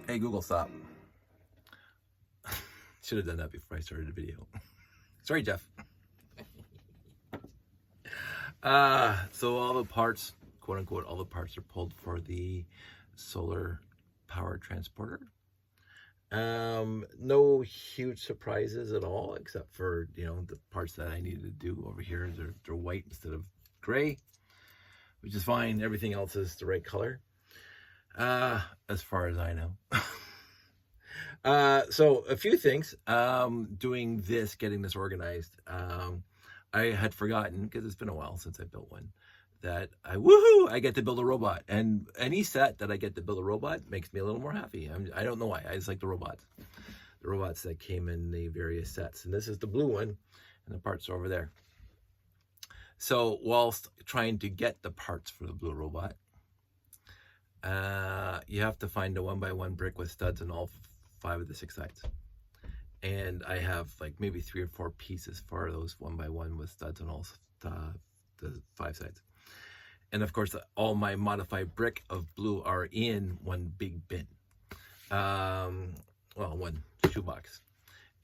Hey, Google, stop. Should have done that before I started the video. Sorry, Jeff. So all the parts, quote unquote, all the parts are pulled for the solar power transporter. No huge surprises at all, except for, you know, the parts that I needed to do over here. They're white instead of gray, which is fine. Everything else is the right color, as far as I know. So a few things, doing this, getting this organized. I had forgotten, because it's been a while since I built one, that I get to build a robot. And any set that I get to build a robot makes me a little more happy. I don't know why. I just like the robots that came in the various sets. And this is the blue one, and the parts are over there. So whilst trying to get the parts for the blue robot, you have to find a 1x1 brick with studs on all 5 of the 6 sides. And I have like maybe 3 or 4 pieces for those 1x1 with studs on all the 5 sides. And of course, all my modified brick of blue are in one big bin. Well, one shoebox.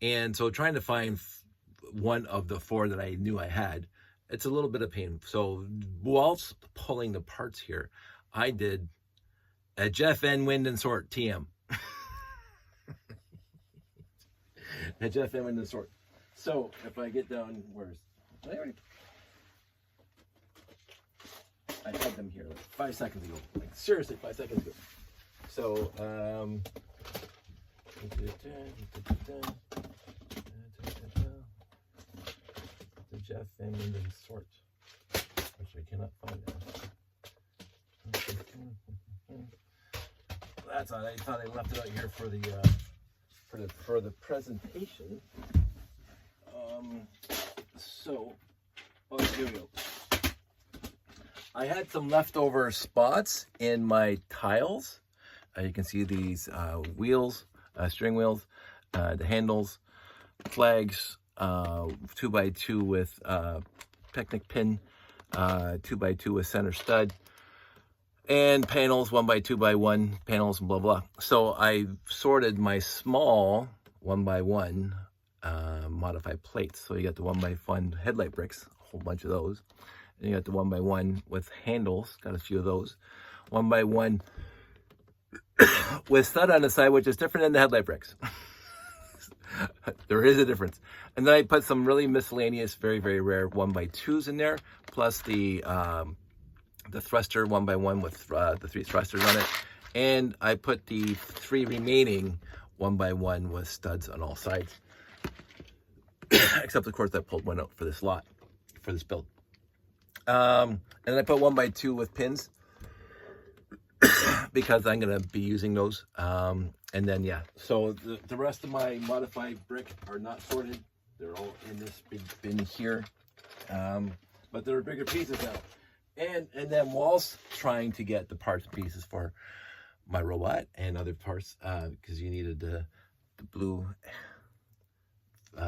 And so trying to find one of the 4 that I knew I had, it's a little bit of pain. So whilst pulling the parts here, I did a Jeff N. Wind and Sort TM. A Jeff N. Wind and Sort. So if I get down, I had them here like 5 seconds ago. Like seriously, 5 seconds ago. So the Jeff N. Wind and Sort, which I cannot find now. That's odd. I thought I left it out here for the presentation. Here we go. I had some leftover spots in my tiles. You can see these wheels, string wheels, the handles, flags, 2x2 with picnic pin, 2x2 with center stud, and panels, 1x2x1 panels, and blah blah. So I sorted my small 1x1 modified plates. So you got the 1x1 headlight bricks, a whole bunch of those. And you got the 1x1 with handles, got a few of those. 1x1 with stud on the side, which is different than the headlight bricks. There is a difference. And then I put some really miscellaneous, very, very rare 1x2s in there, plus the thruster 1x1 with the 3 thrusters on it. And I put the 3 remaining 1x1 with studs on all sides. Except, of course, I pulled one out for this lot, for this build. And I put 1x2 with pins because I'm going to be using those. And then, yeah, so the rest of my modified brick are not sorted. They're all in this big bin here. But they're bigger pieces now. And then whilst trying to get the parts and pieces for my robot and other parts, because you needed the blue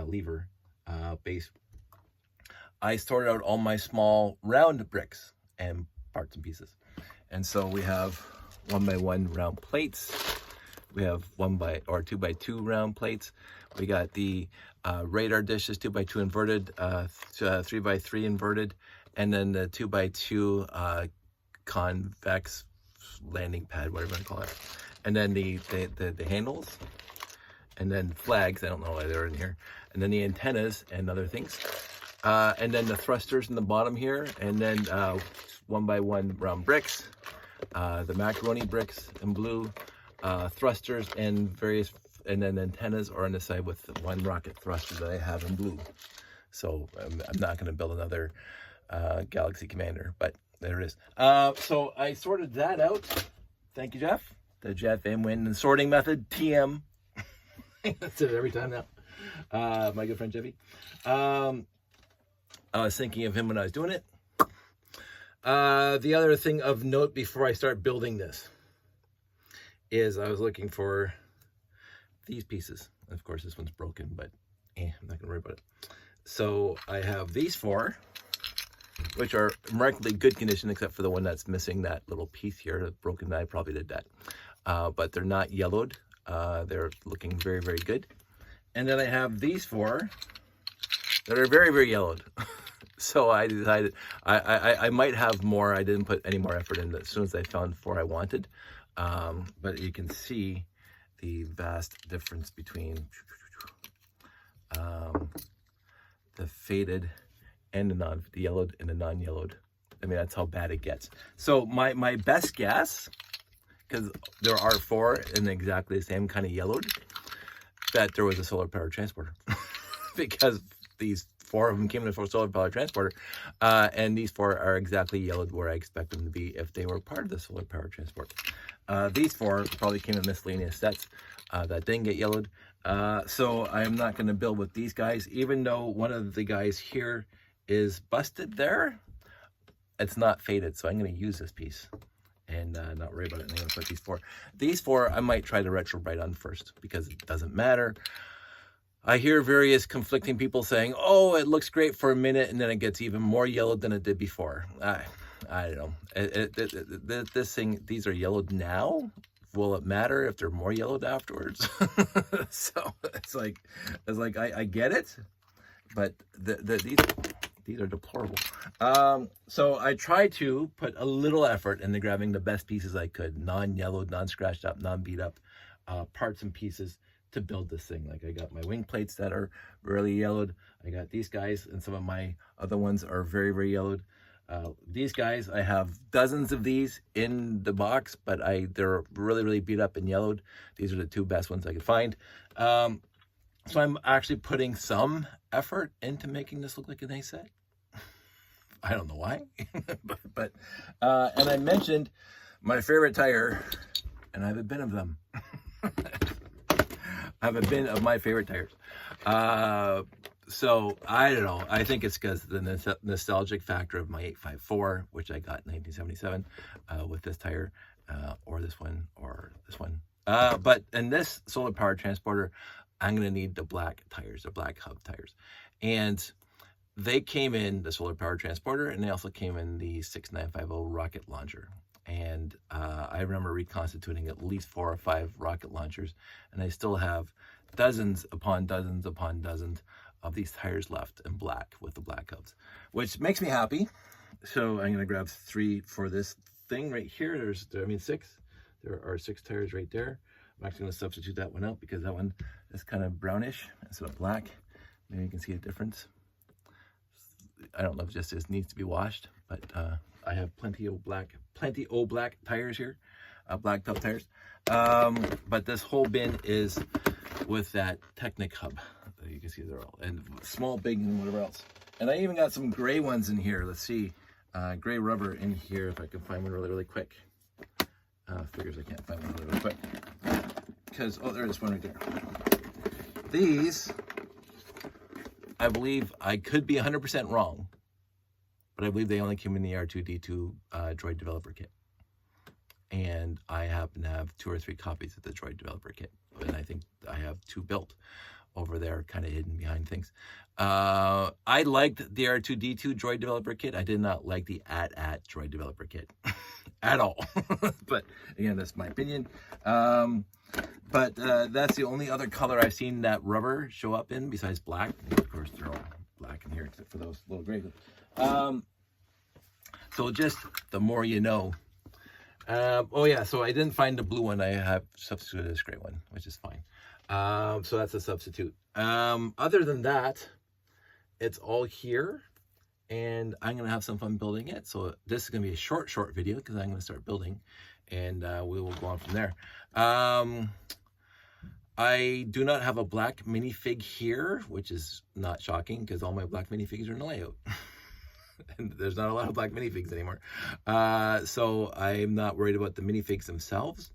lever base, I sorted out all my small round bricks and parts and pieces. And so we have 1x1 round plates. We have 2x2 round plates. We got the radar dishes, 2x2 inverted, 3x3 inverted, and then the 2x2 convex landing pad, whatever you want to call it. And then the handles, and then flags, I don't know why they're in here, and then the antennas and other things. And then the thrusters in the bottom here, and then 1x1 round bricks, the macaroni bricks in blue, thrusters and various, and then antennas are on the side with the 1 rocket thruster that I have in blue. So I'm not going to build another Galaxy Commander, but there it is. So I sorted that out. Thank you, Jeff. The Jeff M. Wind and Sorting Method, TM. That's it every time now. My good friend Jeffy. I was thinking of him when I was doing it. The other thing of note before I start building this is I was looking for these pieces. Of course, this one's broken, but I'm not gonna worry about it. So I have these 4, which are remarkably good condition, except for the one that's missing that little piece here, the broken. I probably did that. But they're not yellowed. They're looking very, very good. And then I have these 4 that are very, very yellowed. So I decided I might have more. I didn't put any more effort in as soon as I found 4 I wanted. But you can see the vast difference between the faded and the yellowed and the non-yellowed. I mean, that's how bad it gets. So my best guess, because there are 4 in exactly the same kind of yellowed, that there was a solar power transporter. Because these 4 of them came in a solar power transporter, and these 4 are exactly yellowed where I expect them to be if they were part of the solar power transport. These 4 probably came in miscellaneous sets that didn't get yellowed. So I'm not going to build with these guys, even though one of the guys here is busted there. It's not faded, so I'm going to use this piece and not worry about it. And I'm going to put these 4. These 4 I might try to retrobrite on first because it doesn't matter. I hear various conflicting people saying, oh, it looks great for a minute and then it gets even more yellowed than it did before. I don't know. This thing, these are yellowed now. Will it matter if they're more yellowed afterwards? So it's like I get it, but these are deplorable. So I tried to put a little effort into grabbing the best pieces I could, non-yellowed, non-scratched up, non-beat up parts and pieces to build this thing. Like I got my wing plates that are really yellowed. I got these guys, and some of my other ones are very, very yellowed. These guys, I have dozens of these in the box, but they're really, really beat up and yellowed. These are the 2 best ones I could find. So I'm actually putting some effort into making this look like a nice set. I don't know why, but and I mentioned my favorite tire, and I have a bin of them. I have a bin of my favorite tires. So I don't know. I think it's because the nostalgic factor of my 854, which I got in 1977, with this tire, or this one, or this one. But in this solar power transporter, I'm going to need the black tires, the black hub tires. And they came in the solar power transporter, and they also came in the 6950 rocket launcher. And I remember reconstituting at least 4 or 5 rocket launchers, and I still have dozens upon dozens upon dozens of these tires left in black with the black hubs, which makes me happy. So I'm going to grab 3 for this thing right here. There's 6. There are 6 tires right there. I'm actually going to substitute that one out because that one is kind of brownish instead of black. Maybe you can see a difference. I don't know if just this needs to be washed, but I have plenty of black tires here, black top tires. But this whole bin is with that Technic hub. You can see they're all, and small, big, and whatever else. And I even got some gray ones in here. Let's see, gray rubber in here if I can find one really, really quick. Figures I can't find one really, really quick. Because, oh, there is one right there. These, I believe, I could be 100% wrong, but I believe they only came in the R2-D2 Droid Developer Kit. And I happen to have 2 or 3 copies of the Droid Developer Kit. And I think I have 2 built over there, kind of hidden behind things. I liked the R2-D2 Droid Developer Kit. I did not like the AT-AT Droid Developer Kit at all. But again, that's my opinion. But that's the only other color I've seen that rubber show up in besides black. And of course, they're all black in here except for those little gray ones. So just the more you know. Oh yeah, so I didn't find the blue one. I have substituted this gray one, which is fine. So that's a substitute. Other than that, it's all here, and I'm gonna have some fun building it. So this is gonna be a short video because I'm gonna start building, and we will go on from there. I do not have a black minifig here, which is not shocking because all my black minifigs are in the layout. And there's not a lot of black minifigs anymore. So I'm not worried about the minifigs themselves.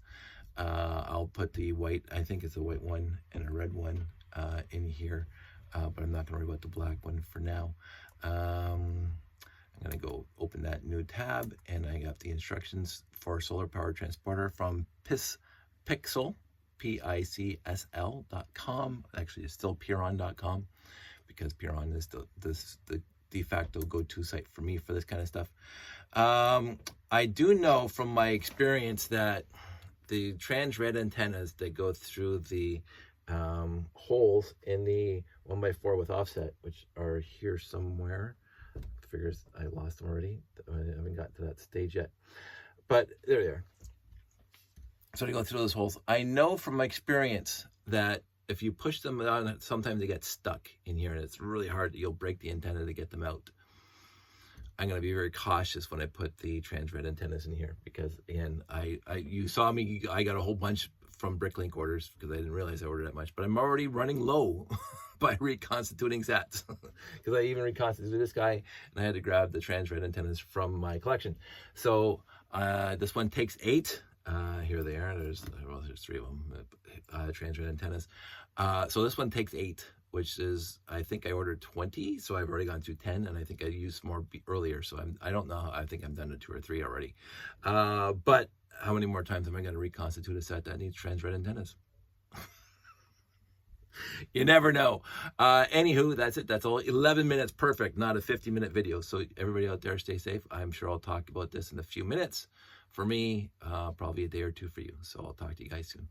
I'll put the white, I think it's a white one and a red one in here, but I'm not gonna worry about the black one for now. I'm gonna go open that new tab, and I got the instructions for solar power transporter from Pixel, PICSL.com. Actually, it's still Piron.com because Piron is the de facto go-to site for me for this kind of stuff. I do know from my experience that the trans red antennas that go through the holes in the 1x4 with offset, which are here somewhere. Figures I lost them already. I haven't got to that stage yet, but there they are. So to go through those holes, I know from my experience that if you push them on, sometimes they get stuck in here, and it's really hard. You'll break the antenna to get them out. I'm going to be very cautious when I put the trans red antennas in here, because again, you saw me, I got a whole bunch from Bricklink orders because I didn't realize I ordered that much, but I'm already running low by reconstituting sets because I even reconstituted this guy, and I had to grab the trans red antennas from my collection. So this one takes 8. Here they are. There's 3 of them, trans red antennas. So this one takes 8, which is, I think I ordered 20, so I've already gone through 10, and I think I used more earlier, so I don't know. I think I'm done to 2 or 3 already. But how many more times am I going to reconstitute a set that needs trans red antennas? You never know. Anywho, that's it. That's all. 11 minutes, perfect. Not a 50-minute video. So everybody out there, stay safe. I'm sure I'll talk about this in a few minutes. For me, probably a day or 2 for you. So I'll talk to you guys soon.